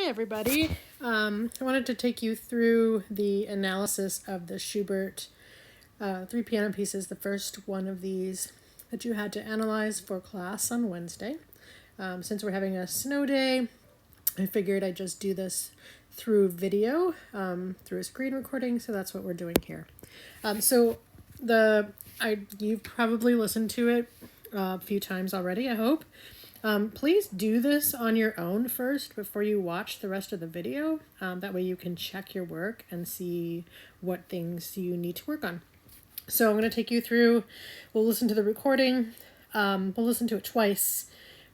Hi everybody. I wanted to take you through the analysis of the Schubert 3 piano pieces, the first one of these that you had to analyze for class on Wednesday. Since we're having a snow day, I figured I'd just do this through video, through a screen recording, so that's what we're doing here. You've probably listened to it a few times already, I hope. Please do this on your own first before you watch the rest of the video. That way you can check your work and see what things you need to work on. So I'm going to take you through, we'll listen to the recording. We'll listen to it twice.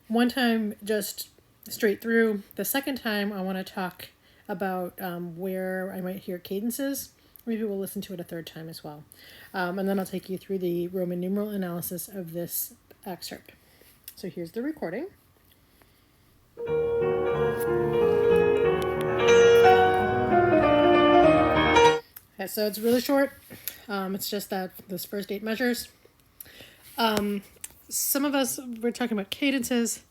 One time just straight through. The second time I want to talk about where I might hear cadences. Maybe we'll listen to it a third time as well. And then I'll take you through the Roman numeral analysis of this excerpt. So here's the recording. Okay, so it's really short. It's just that those first 8 measures. Some of us, we're talking about cadences.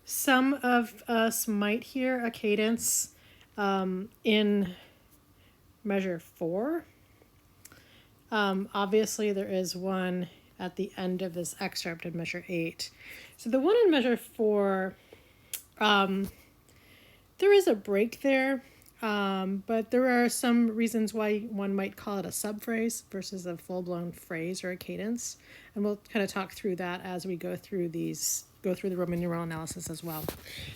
Some of us might hear a cadence in measure 4. Obviously, there is one at the end of this excerpt in measure 8. So the one in measure 4, there is a break there, but there are some reasons why one might call it a subphrase versus a full-blown phrase or a cadence. And we'll kind of talk through that as we go through the Roman numeral analysis as well.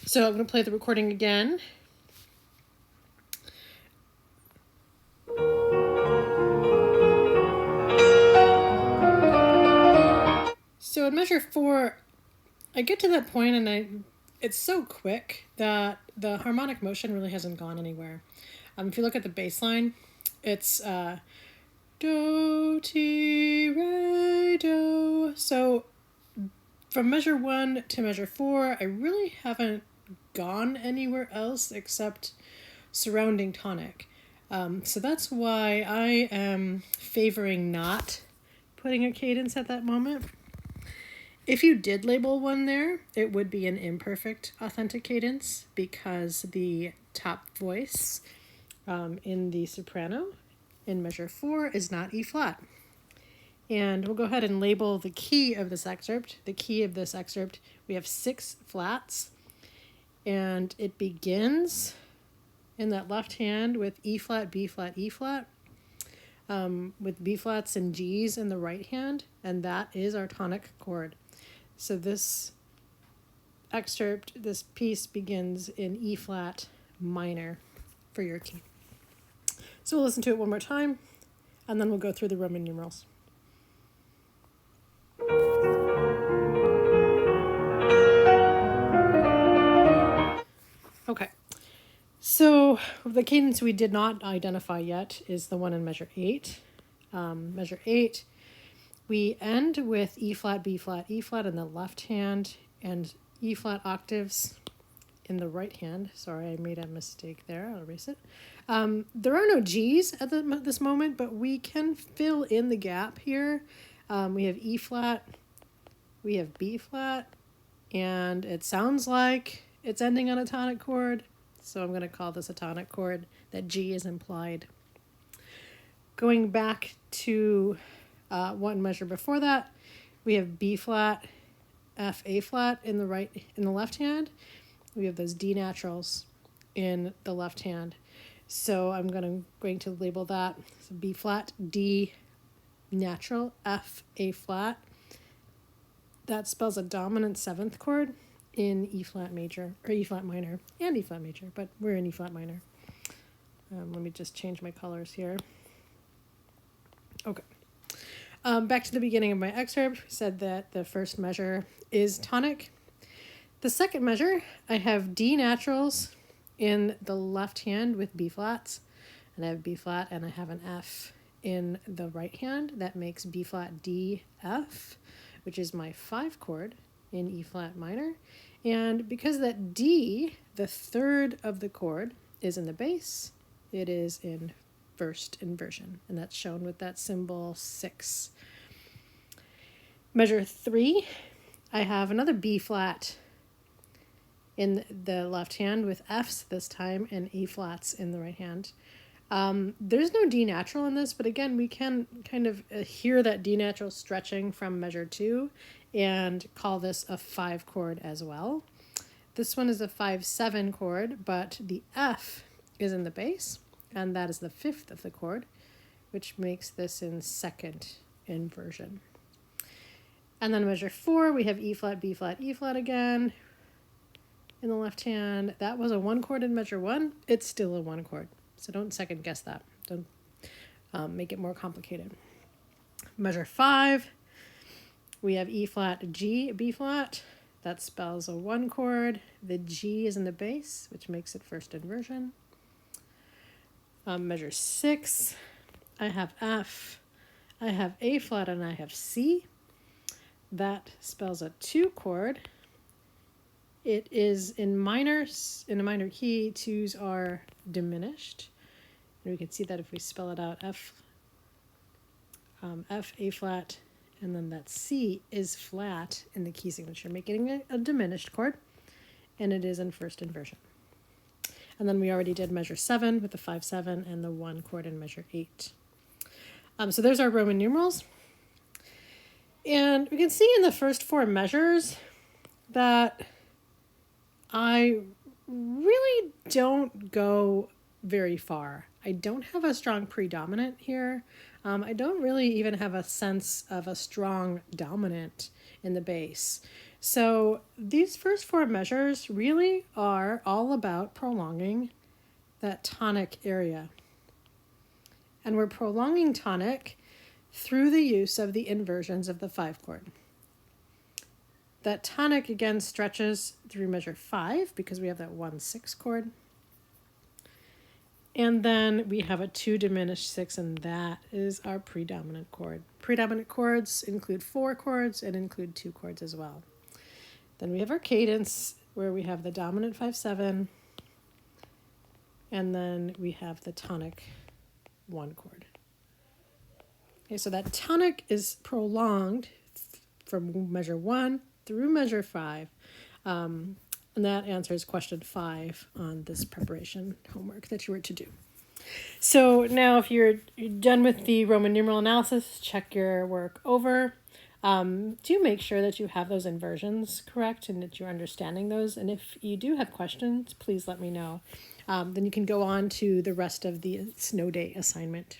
So I'm going to play the recording again. So in measure 4, I get to that point and it's so quick that the harmonic motion really hasn't gone anywhere. If you look at the bass line, it's do, ti, re, do. So from measure 1 to measure 4, I really haven't gone anywhere else except surrounding tonic. So that's why I am favoring not putting a cadence at that moment. If you did label one there, it would be an imperfect authentic cadence because the top voice in the soprano in measure 4 is not E flat. And we'll go ahead and label the key of this excerpt. The key of this excerpt, we have 6 flats, and it begins in that left hand with E flat, B flat, E flat, with B flats and G's in the right hand, and that is our tonic chord. So this excerpt, this piece begins in E flat minor for your key. So we'll listen to it one more time, and then we'll go through the Roman numerals. Okay, so the cadence we did not identify yet is the one in measure 8. Measure 8, we end with E flat, B flat, E flat in the left hand, and E flat octaves in the right hand. Sorry, I made a mistake there. I'll erase it. There are no G's at this moment, but we can fill in the gap here. We have E flat, we have B flat, and it sounds like it's ending on a tonic chord, so I'm going to call this a tonic chord. That G is implied. Going back to one measure before that, we have B flat, F, A flat in the left hand. We have those D naturals in the left hand. So I'm going to label that so B flat, D natural, F, A flat. That spells a dominant 7th chord in E flat major, or E flat minor, and E flat major, but we're in E flat minor. Let me just change my colors here. Okay. Back to the beginning of my excerpt, we said that the first measure is tonic. The second measure, I have D naturals in the left hand with B flats, and I have B flat and I have an F in the right hand. That makes B flat D F, which is my 5 chord in E flat minor. And because that D, the third of the chord, is in the bass, it is in first inversion, and that's shown with that symbol 6. Measure 3, I have another B flat in the left hand with Fs this time and A flats in the right hand. There's no D natural in this, but again, we can kind of hear that D natural stretching from measure 2 and call this a 5 chord as well. This one is a 5-7 chord, but the F is in the bass, and that is the 5th of the chord, which makes this in second inversion. And then measure 4, we have E flat, B flat, E flat again in the left hand. That was a 1 chord in measure 1. It's still a 1 chord. So don't second guess that. Don't make it more complicated. Measure 5, we have E flat, G, B flat. That spells a 1 chord. The G is in the bass, which makes it first inversion. Measure 6, I have F, I have A flat, and I have C. That spells a 2 chord. It is in minor, in a minor key. 2s are diminished. And we can see that if we spell it out, F, A flat, and then that C is flat in the key signature, making a diminished chord, and it is in first inversion. And then we already did measure 7 with the 5-7 and the 1 chord in measure 8. So there's our Roman numerals. And we can see in the first 4 measures that I really don't go very far. I don't have a strong predominant here. I don't really even have a sense of a strong dominant in the bass. So these first 4 measures really are all about prolonging that tonic area. And we're prolonging tonic through the use of the inversions of the 5 chord. That tonic again stretches through measure 5 because we have that 1-6 chord. And then we have a 2 diminished 6, and that is our predominant chord. Predominant chords include 4 chords and include 2 chords as well. Then we have our cadence, where we have the dominant 5-7, and then we have the tonic 1 chord. Okay, so that tonic is prolonged from measure 1 through measure 5. And that answers question 5 on this preparation homework that you were to do. So now if you're done with the Roman numeral analysis, check your work over. Do make sure that you have those inversions correct and that you're understanding those. And if you do have questions, please let me know. Then you can go on to the rest of the snow day assignment.